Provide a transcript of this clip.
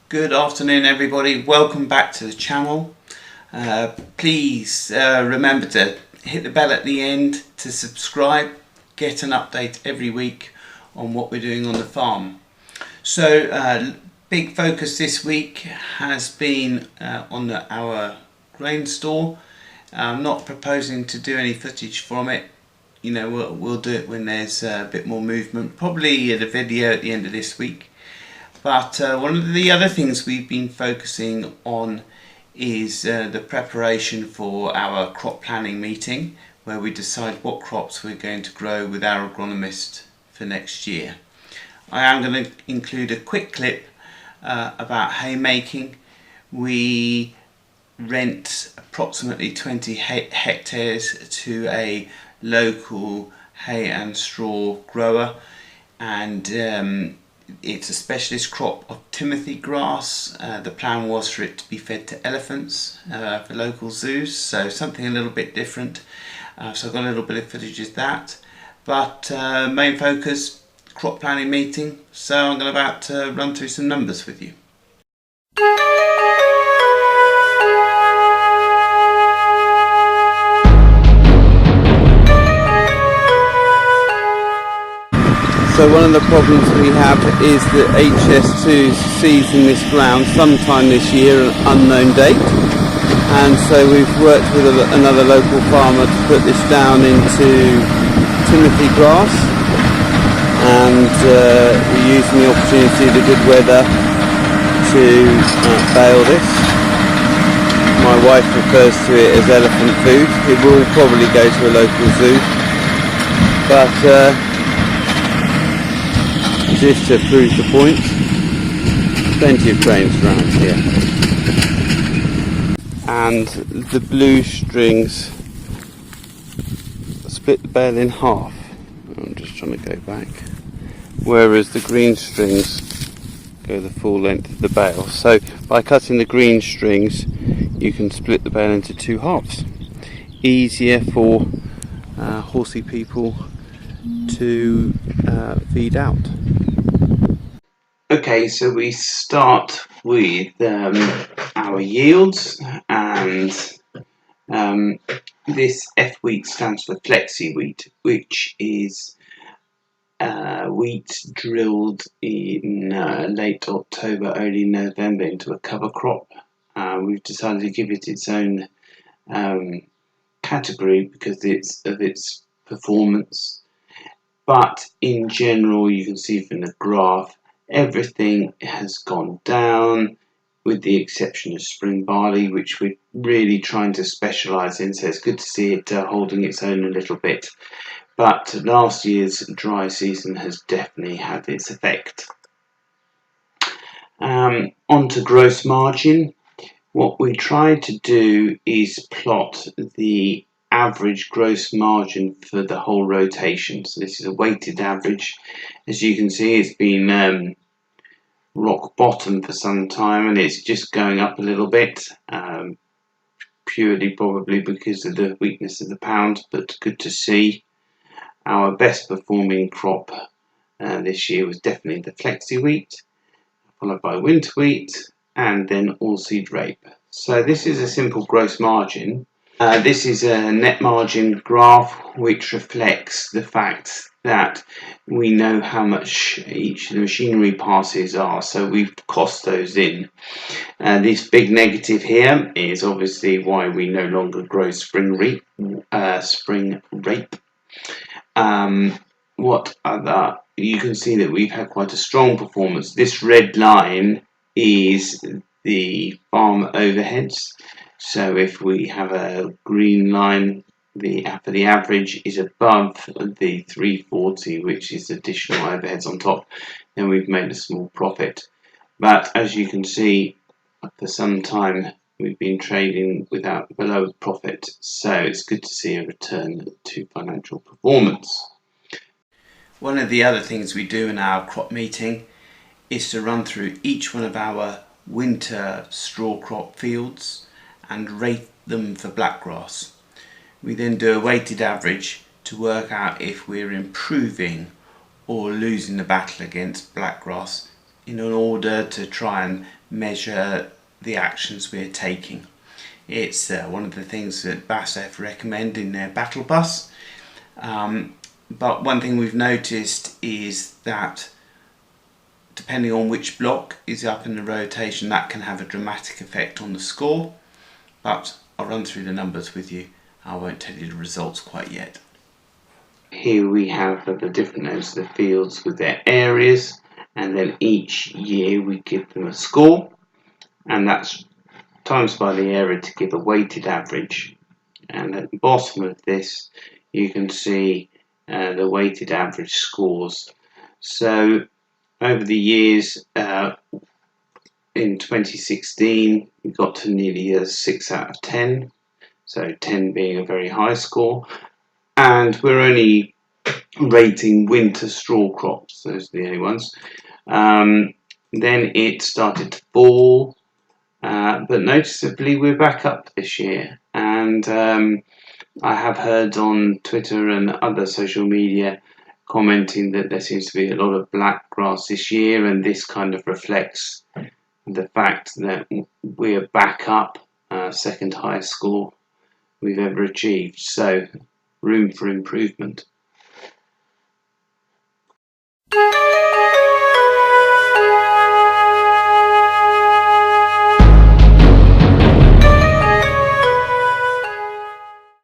Good afternoon everybody, welcome back to the channel. Please remember to hit the bell at the end to subscribe, get an update every week on what we're doing on the farm. So big focus this week has been on our grain store. I'm not proposing to do any footage from it. You know, we'll do it when there's a bit more movement, probably at a video at the end of this week. But one of the other things we've been focusing on is the preparation for our crop planning meeting, where we decide what crops we're going to grow with our agronomist for next year. I am going to include a quick clip about haymaking. We rent approximately 20 hectares to a local hay and straw grower, and it's a specialist crop of timothy grass. The plan was for it to be fed to elephants for local zoos, so something a little bit different. So I've got a little bit of footage of that, but main focus, crop planning meeting, so I'm about to run through some numbers with you. So one of the problems we have is that HS2 season this ground sometime this year, an unknown date, and so we've worked with another local farmer to put this down into timothy grass, and we're using the opportunity of the good weather to bale this. My wife refers to it as elephant food. It will probably go to a local zoo, but just to prove the point, plenty of cranes around here. And the blue strings split the bale in half. I'm just trying to go back. Whereas the green strings go the full length of the bale. So by cutting the green strings, you can split the bale into two halves. Easier for horsey people to feed out. Okay, so we start with our yields, and this F wheat stands for flexi wheat, which is wheat drilled in late October, early November into a cover crop. We've decided to give it its own category because of its performance. But in general, you can see from the graph, everything has gone down with the exception of spring barley, which we're really trying to specialise in, so it's good to see it holding its own a little bit. But last year's dry season has definitely had its effect. On to gross margin. What we try to do is plot the average gross margin for the whole rotation. So this is a weighted average. As you can see, it's been rock bottom for some time, and it's just going up a little bit, purely probably because of the weakness of the pound, but good to see. Our best performing crop this year was definitely the flexi wheat, followed by winter wheat, and then oilseed rape. So this is a simple gross margin. This is a net margin graph which reflects the fact that we know how much each of the machinery passes are, so we've cost those in. This big negative here is obviously why we no longer grow spring rape. What other? You can see that we've had quite a strong performance. This red line is the farm overheads. So if we have a green line, for the average is above the 340, which is additional overheads on top, then we've made a small profit. But as you can see, for some time we've been trading below profit, so it's good to see a return to financial performance. One of the other things we do in our crop meeting is to run through each one of our winter straw crop fields and rate them for blackgrass. We then do a weighted average to work out if we're improving or losing the battle against blackgrass in order to try and measure the actions we're taking. It's one of the things that BASF recommend in their battle bus. But one thing we've noticed is that depending on which block is up in the rotation, that can have a dramatic effect on the score. But I'll run through the numbers with you. I won't tell you the results quite yet. Here we have the different names of the fields with their areas, and then each year we give them a score, and that's times by the area to give a weighted average. And at the bottom of this you can see the weighted average scores. So over the years, in 2016 we got to nearly a 6 out of 10, so 10 being a very high score, and we're only rating winter straw crops, those are the only ones. Then it started to fall, but noticeably we're back up this year, and I have heard on Twitter and other social media commenting that there seems to be a lot of blackgrass this year, and this kind of reflects the fact that we're back up, second highest score we've ever achieved, so room for improvement.